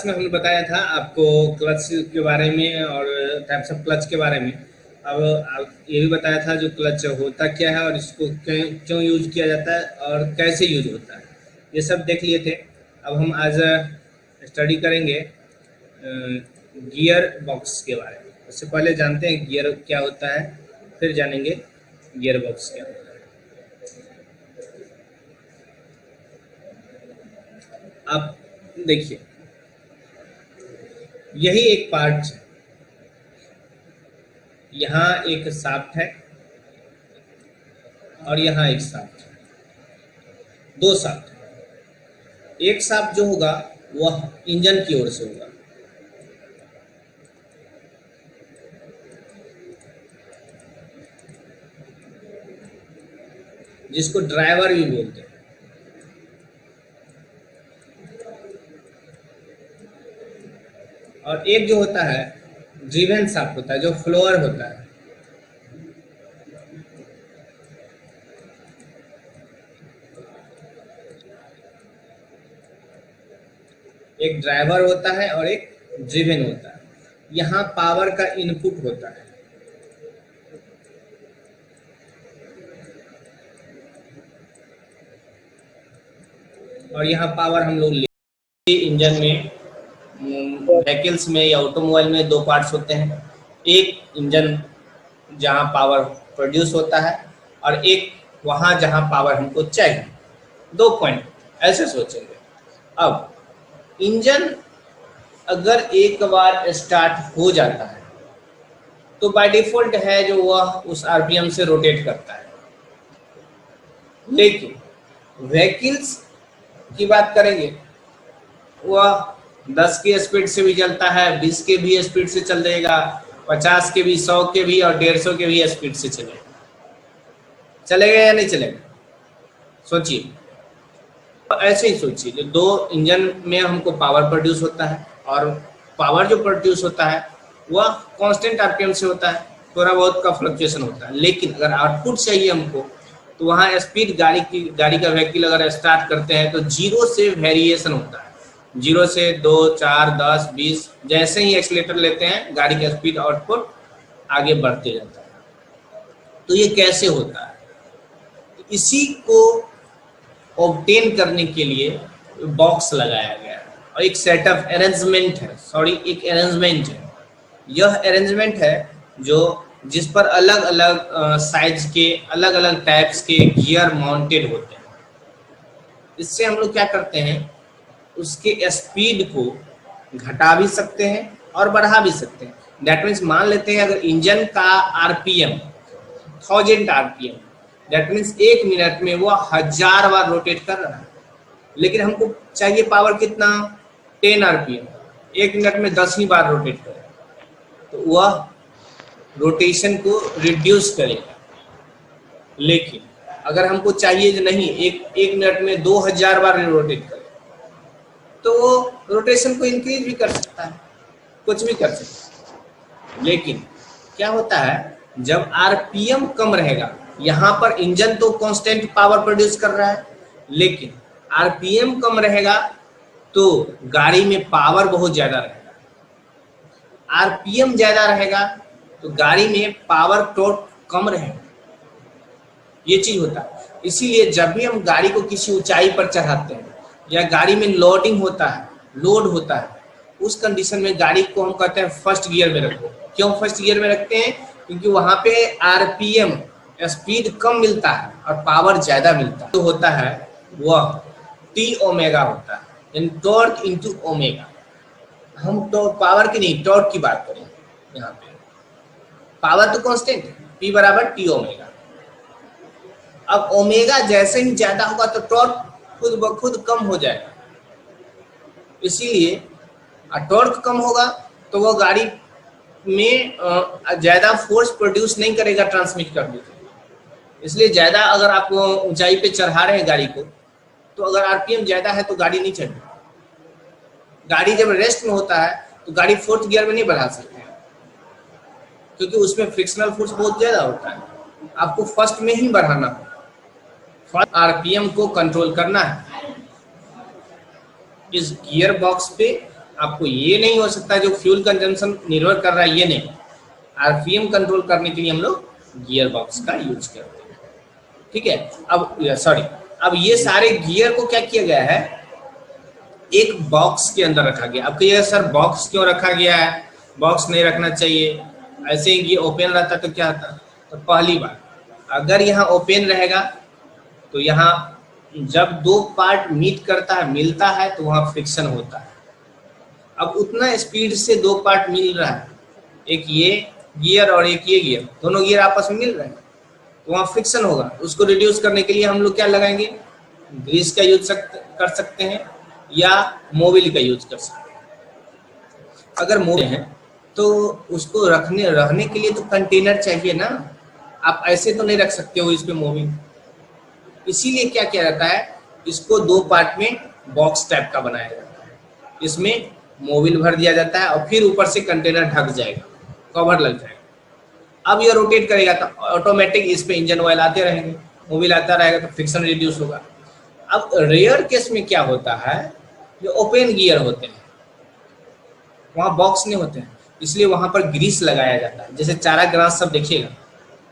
में हमने बताया था आपको क्लच के बारे में और टाइप्स ऑफ क्लच के बारे में। अब ये भी बताया था जो क्लच होता क्या है और इसको क्यों क्यों यूज किया जाता है और कैसे यूज होता है, ये सब देख लिए थे। अब हम आज स्टडी करेंगे गियर बॉक्स के बारे में। उससे पहले जानते हैं गियर क्या होता है, फिर जानेंगे गियर बॉक्स क्या होता है। आप देखिए, यही एक पार्ट है। यहाँ एक शाफ्ट है और यहाँ एक शाफ्ट है, दो शाफ्ट है। एक शाफ्ट जो होगा वह इंजन की ओर से होगा, जिसको ड्राइवर भी बोलते हैं। और एक जो होता है ड्रिवन शाफ्ट होता है, जो फ्लोअर होता है। एक ड्राइवर होता है और एक ड्रिवन होता है। यहाँ पावर का इनपुट होता है। और यहाँ पावर हम लोग ले इंजन में, व्हीकल्स में या ऑटोमोबाइल में दो पार्ट्स होते हैं। एक इंजन जहाँ पावर प्रोड्यूस होता है और एक वहाँ जहाँ पावर हमको चाहिए। दो पॉइंट ऐसे सोचेंगे। अब इंजन अगर एक बार स्टार्ट हो जाता है तो बाय डिफॉल्ट है जो वह उस आरपीएम से रोटेट करता है। लेकिन व्हीकल्स की बात करेंगे, वह 10 की स्पीड से भी चलता है, 20 के भी स्पीड से चल देगा, 50 के भी, 100 के भी और 150 के भी स्पीड से चलेगा। चलेगा या नहीं चलेगा? सोचिए। ऐसे ही सोचिए, जो दो इंजन में हमको पावर प्रोड्यूस होता है और पावर जो प्रोड्यूस होता है वह कांस्टेंट आरपीएम से होता है, थोड़ा बहुत का फ्लक्चुएशन होता है। लेकिन अगर आउटपुट चाहिए हमको तो वहाँ स्पीड गाड़ी का व्हीकल अगर स्टार्ट करते हैं तो 0 से वेरिएशन होता है। 0 से 2, 4, 10, 20 जैसे ही एक्सीलेटर लेते हैं गाड़ी का स्पीड आउटपुट आगे बढ़ते जाता है। तो ये कैसे होता है? इसी को ऑब्टेन करने के लिए बॉक्स लगाया गया है और एक सेटअप अरेंजमेंट है, एक अरेंजमेंट है। यह अरेंजमेंट है जो जिस पर अलग अलग साइज के अलग अलग टाइप्स के गियर माउंटेड होते हैं। इससे हम लोग क्या करते हैं, उसके स्पीड को घटा भी सकते हैं और बढ़ा भी सकते हैं। दैट मीन्स मान लेते हैं अगर इंजन का RPM 1000 RPM, that means 1 minute में वो 1000 बार रोटेट कर रहा है। लेकिन हमको चाहिए पावर कितना? 10 आरपीएम, 1 मिनट में 10 ही बार रोटेट करे, तो वह रोटेशन को रिड्यूस करेगा। लेकिन अगर हमको चाहिए जो नहीं एक मिनट में 2000 बार रोटेट करे, तो वो रोटेशन को इंक्रीज भी कर सकता है, कुछ भी कर सकता है। लेकिन क्या होता है, जब आरपीएम कम रहेगा, यहाँ पर इंजन तो कांस्टेंट पावर प्रोड्यूस कर रहा है, लेकिन आरपीएम कम रहेगा तो गाड़ी में पावर बहुत ज्यादा रहेगा। आरपीएम ज्यादा रहेगा तो गाड़ी में पावर टॉर्क कम रहेगा। ये चीज होता है। इसीलिए जब भी हम गाड़ी को किसी ऊंचाई पर चढ़ाते हैं या गाड़ी में लोडिंग होता है, लोड होता है, उस कंडीशन में गाड़ी को हम कहते हैं फर्स्ट गियर में रखो। क्यों फर्स्ट गियर में रखते हैं? क्योंकि वहां पे आरपीएम स्पीड कम मिलता है और पावर ज्यादा मिलता है। तो होता है वह टी ओमेगा होता है, यानी टॉर्क इनटू ओमेगा। हम तो पावर की नहीं, टॉर्क की बात करें। यहाँ पे पावर तो कांस्टेंट है, P बराबर टी ओमेगा। अब ओमेगा जैसे ही ज्यादा होगा तो टॉर्क खुद ब खुद कम हो जाएगा। इसीलिए टॉर्क कम होगा तो वो गाड़ी में ज्यादा फोर्स प्रोड्यूस नहीं करेगा ट्रांसमिट करने के लिए। इसलिए ज्यादा अगर आप ऊंचाई पे चढ़ा रहे हैं गाड़ी को, तो अगर आरपीएम ज्यादा है तो गाड़ी नहीं चलेगी। गाड़ी जब रेस्ट में होता है तो गाड़ी फोर्थ गियर में नहीं बढ़ा सकते हैं, क्योंकि उसमें फ्रिक्शनल फोर्स बहुत ज्यादा होता है। आपको फर्स्ट में ही बढ़ाना होगा, फर्स्ट आरपीएम को कंट्रोल करना है। इस गियर बॉक्स पे आपको ये नहीं हो सकता जो फ्यूल कंजम्पशन निर्भर कर रहा है, ये नहीं। आरपीएम कंट्रोल करने के लिए हम लोग गियर बॉक्स का यूज करते हैं। ठीक है, अब सॉरी, अब ये सारे गियर को क्या किया गया है, एक बॉक्स के अंदर रखा गया। अब कहिएगा सर बॉक्स क्यों रखा गया है, बॉक्स नहीं रखना चाहिए, ऐसे ही ये ओपन रहता तो क्या होता। तो पहली बात, अगर यहाँ ओपन रहेगा तो यहाँ जब दो पार्ट मीट करता है, मिलता है, तो वहाँ फ्रिक्शन होता है। अब उतना स्पीड से दो पार्ट मिल रहा है, एक ये गियर और एक ये गियर, दोनों गियर आपस में मिल रहे हैं, तो वहाँ फ्रिक्शन होगा। उसको रिड्यूस करने के लिए हम लोग क्या लगाएंगे, ग्रीस का यूज कर सकते हैं या मोबिल का यूज कर सकते हैं। अगर मोबिल है तो उसको रहने के लिए तो कंटेनर चाहिए ना, आप ऐसे तो नहीं रख सकते हो इस पे मोबिल। इसीलिए क्या किया जाता है, इसको दो पार्ट में बॉक्स टाइप का बनाया जाता है, इसमें मोबिल भर दिया जाता है और फिर ऊपर से कंटेनर ढक जाएगा, कवर लग जाएगा। अब ये रोटेट करेगा तो ऑटोमेटिक इस पे इंजन ऑयल आते रहेंगे, मोबिल आता रहेगा तो फ्रिक्शन रिड्यूस होगा। अब रेयर केस में क्या होता है, जो ओपन गियर होते हैं वहाँ बॉक्स नहीं होते हैं, इसलिए वहाँ पर ग्रीस लगाया जाता है। जैसे चारा ग्रास सब देखिएगा,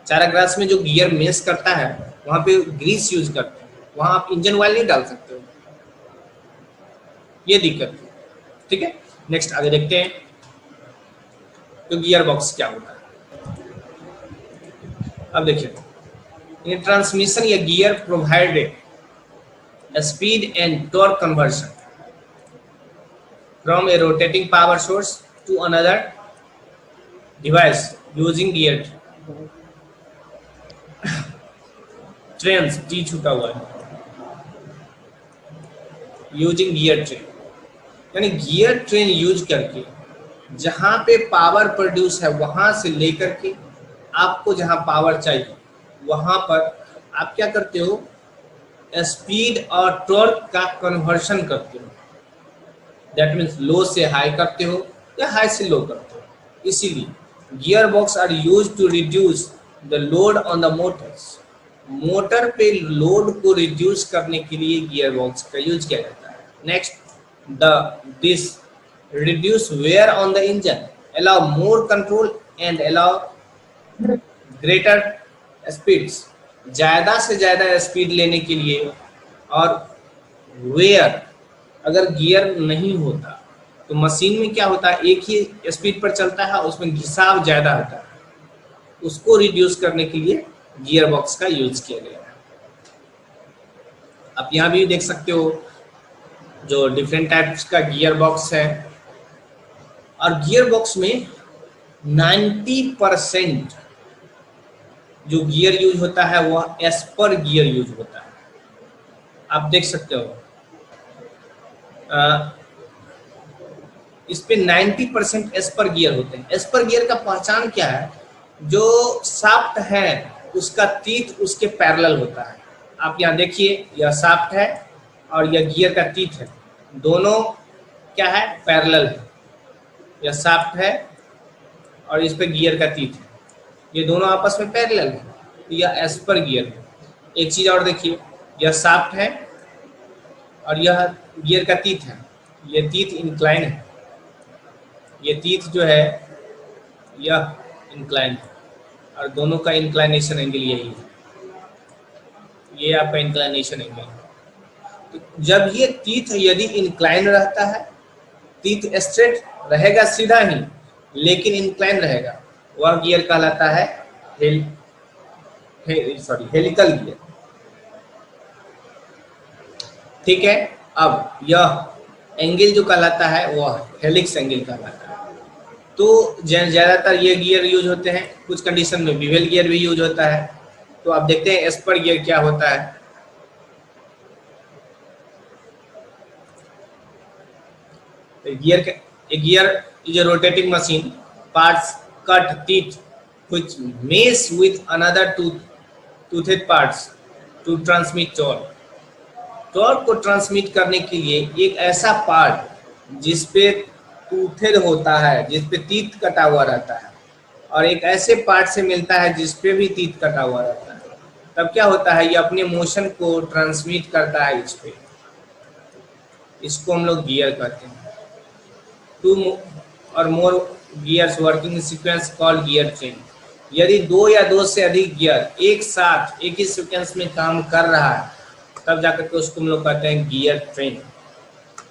चारा ग्रास में जो गियर मेस करता है वहाँ पे ग्रीस यूज करते हैं, वहाँ आप इंजन ऑयल नहीं डाल सकते हो, ये दिक्कत है। ठीक है, नेक्स्ट आगे देखते हैं तो गियर बॉक्स क्या होता है। अब देखिए, इन ट्रांसमिशन या gear provided speed and torque conversion from a rotating power source to another device using gear trains, T छूटा हुआ है, यूजिंग गियर ट्रेन, यानी गियर ट्रेन यूज करके जहां पे पावर प्रोड्यूस है वहां से लेकर के आपको जहां पावर चाहिए वहां पर आप क्या करते हो, स्पीड और टॉर्क का कन्वर्शन करते हो। दैट मीन्स लो से हाई करते हो या हाई से लो करते हो। इसीलिए gear box are use to reduce the load on the motors, motor पे लोड को रिड्यूस करने के लिए गियर बॉक्स का यूज किया जाता है। Next, this reduce wear on the engine, allow more control and allow greater speeds, ज्यादा से ज्यादा स्पीड लेने के लिए। और वेयर, अगर गियर नहीं होता तो मशीन में क्या होता है, एक ही स्पीड पर चलता है, उसमें घिसाव ज्यादा होता है, उसको रिड्यूस करने के लिए गियर बॉक्स का यूज किया गया है। आप यहाँ भी देख सकते हो जो डिफरेंट टाइप्स का गियर बॉक्स है, और गियर बॉक्स में 90% जो गियर यूज होता है वह एस्पर गियर यूज होता है। आप देख सकते हो इस पे 90% एस्पर गियर होते हैं। एस्पर गियर का पहचान क्या है, जो शाफ्ट है उसका तीत उसके पैरेलल होता है। आप यहाँ देखिए, यह शाफ्ट है और यह गियर का तीत है, दोनों क्या है, पैरेलल है। यह शाफ्ट है और इस पे गियर का तीत है, ये दोनों आपस में पैरेलल है, तो यह एस्पर गियर है। एक चीज और देखिए, यह शाफ्ट है और यह गियर का तीत है, यह तीत इंक्लाइन है, ये तीत जो है यह इंक्लाइन है, और दोनों का इंक्लाइनेशन एंगल यही है, ये आपका इंक्लाइनेशन एंगल है। तो जब ये तीत यदि इंक्लाइन रहता है, तीत स्ट्रेट रहेगा सीधा ही, लेकिन इंक्लाइन रहेगा, वह गियर कहलाता है हेलिकल गियर। ठीक है, अब यह एंगल जो कहलाता है वह हेलिक्स एंगल कहलाता है। तो ज्यादातर ये गियर यूज होते हैं, कुछ कंडीशन में बिवेल गियर भी यूज होता है। तो आप देखते हैं एस्पर गियर क्या होता है। Gear is a rotating machine, parts cut teeth which mesh with another toothed parts to transmit torque. Torque को ट्रांसमिट करने के लिए एक ऐसा पार्ट जिसपे टूथेड होता है, जिसपे तीत कटा हुआ रहता है, और एक ऐसे पार्ट से मिलता है जिसपे भी तीत कटा हुआ रहता है, तब क्या होता है, ये अपने मोशन को ट्रांसमिट करता है इस पे। इसको हम लोग गियर कहते हैं। Two or more gears working in sequence called gear train. यदि दो या दो से अधिक गियर एक साथ एक ही सीक्वेंस में काम कर रहा है तब जाकर के उसको हम लोग कहते हैं गियर ट्रेन।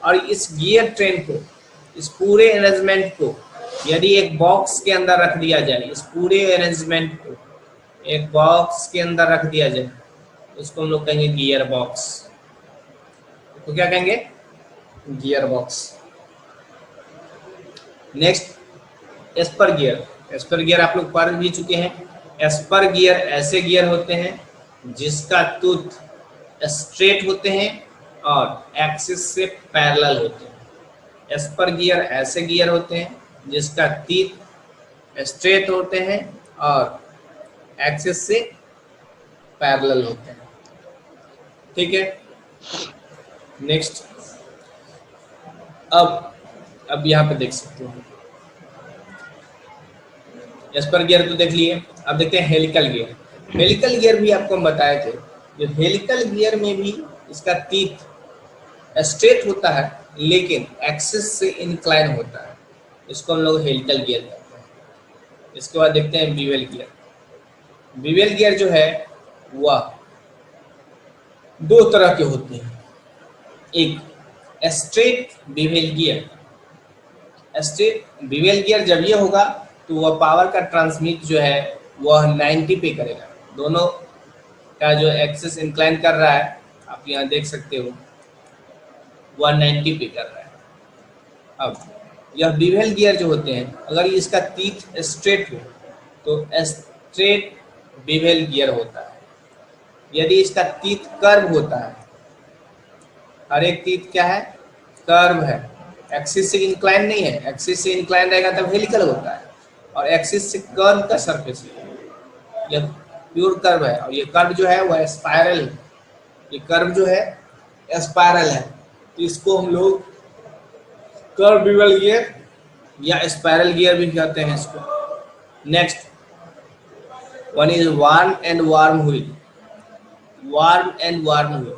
और इस गियर ट्रेन को, इस पूरे अरेंजमेंट को यदि एक बॉक्स के अंदर रख दिया जाए, इस पूरे अरेंजमेंट को एक बॉक्स के अंदर रख दिया जाए, उसको हम लोग कहेंगे गियर बॉक्स। तो क्या कहेंगे? Gear box. Next Esper gear. Esper gear आप लोग पढ़ भी चुके हैं। एस्पर गियर ऐसे गियर होते हैं जिसका टूथ स्ट्रेट होते हैं और एक्सिस से पैरेलल होते हैं। एस्पर गियर ऐसे गियर होते हैं जिसका टीथ स्ट्रेट होते हैं और एक्सिस से पैरेलल होते हैं। ठीक है। नेक्स्ट, अब यहाँ पे देख सकते हो एस्पर गियर तो देख लिए। अब देखते हैं हेलिकल गियर। हेलिकल गियर भी आपको हम बताए थे। जो हेलिकल गियर में भी इसका टीथ स्ट्रेट होता है लेकिन एक्सिस से इंक्लाइन होता है, इसको हम लोग हेलिकल गियर कहते हैं। इसके बाद देखते हैं बीवेल गियर। बीवेल गियर जो है वह दो तरह के होते हैं। एक straight bevel gear. Straight bevel gear जब ये होगा तो वह पावर का ट्रांसमिट जो है वह 90 पे करेगा। दोनों का जो एक्सिस इंक्लाइन कर रहा है आप यहाँ देख सकते हो, वह 90 पे कर रहा है। अब यह बीवेल गियर जो होते हैं, अगर इसका टीथ स्ट्रेट हो तो स्ट्रेट बीवेल गियर होता है। यदि इसका टीथ कर्व होता है, हर एक टीथ क्या है? कर्व है, एक्सिस से इंक्लाइन नहीं है। एक्सिस से इंक्लाइन रहेगा तब हेलिकल होता है, और एक्सिस से कर्व का सरफेस है, यह प्योर कर्व है। और ये कर्व जो है वह स्पाइरल है। ये कर्व जो है स्पाइरल है, तो इसको हम लोग कर्व बीवेल गियर या स्पाइरल गियर भी कहते हैं इसको। Next one is warm and warm wheel. Warm and warm wheel,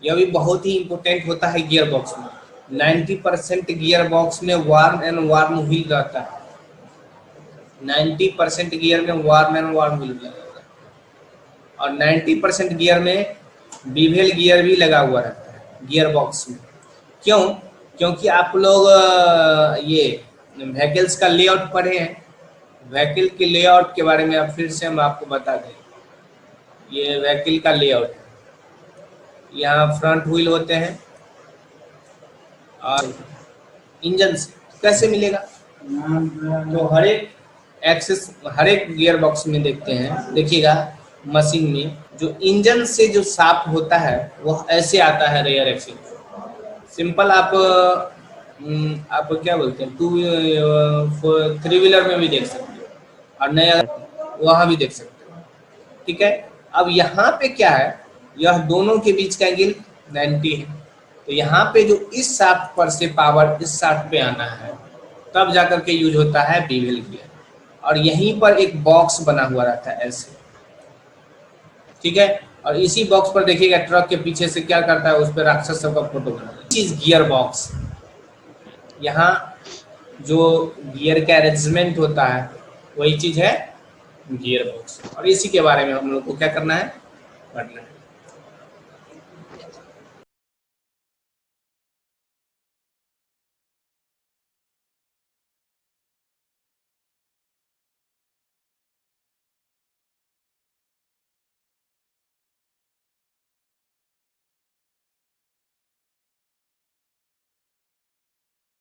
यह भी बहुत ही इंपॉर्टेंट होता है गियर बॉक्स में। 90% गियर बॉक्स में वार्म एंड वार्म व्हील रहता है। 90% गियर में वार्म एंड वार्म व्हील रहता है, और 90% गियर में बीवेल गियर भी लगा हुआ रहता है गियर बॉक्स में। क्यों? क्योंकि आप लोग ये व्हीकल्स का लेआउट पढ़े हैं। व्हीकल के लेआउट के बारे में अब फिर से हम आपको बता दें। ये व्हीकल का लेआउट है। यहाँ फ्रंट व्हील होते हैं और इंजन से कैसे मिलेगा? तो हर एक एक्सिस, हर एक गियर बॉक्स में देखते हैं, देखिएगा मशीन में जो इंजन से जो शाफ्ट होता है वह ऐसे आता है रेयर एक्सिस। सिंपल आप क्या बोलते हैं, 3 व्हीलर में भी देख सकते हो और नया वहाँ भी देख सकते हो। ठीक है। अब यहाँ पे क्या है, यह दोनों के बीच का एंगल 90 है। तो यहाँ पे जो इस शाफ्ट पर से पावर इस शाफ्ट पे आना है तब जाकर के यूज होता है बीवेल गियर। और यहीं पर एक बॉक्स बना हुआ रहता है ऐसे। ठीक है। और इसी बॉक्स पर देखिएगा ट्रक के पीछे से क्या करता है, उस पर राक्षस सब का फोटो बना है। चीज गियर बॉक्स। यहाँ जो गियर का अरेंजमेंट होता है वही चीज है गियर बॉक्स। और इसी के बारे में हम लोग को क्या करना है, पढ़ना है।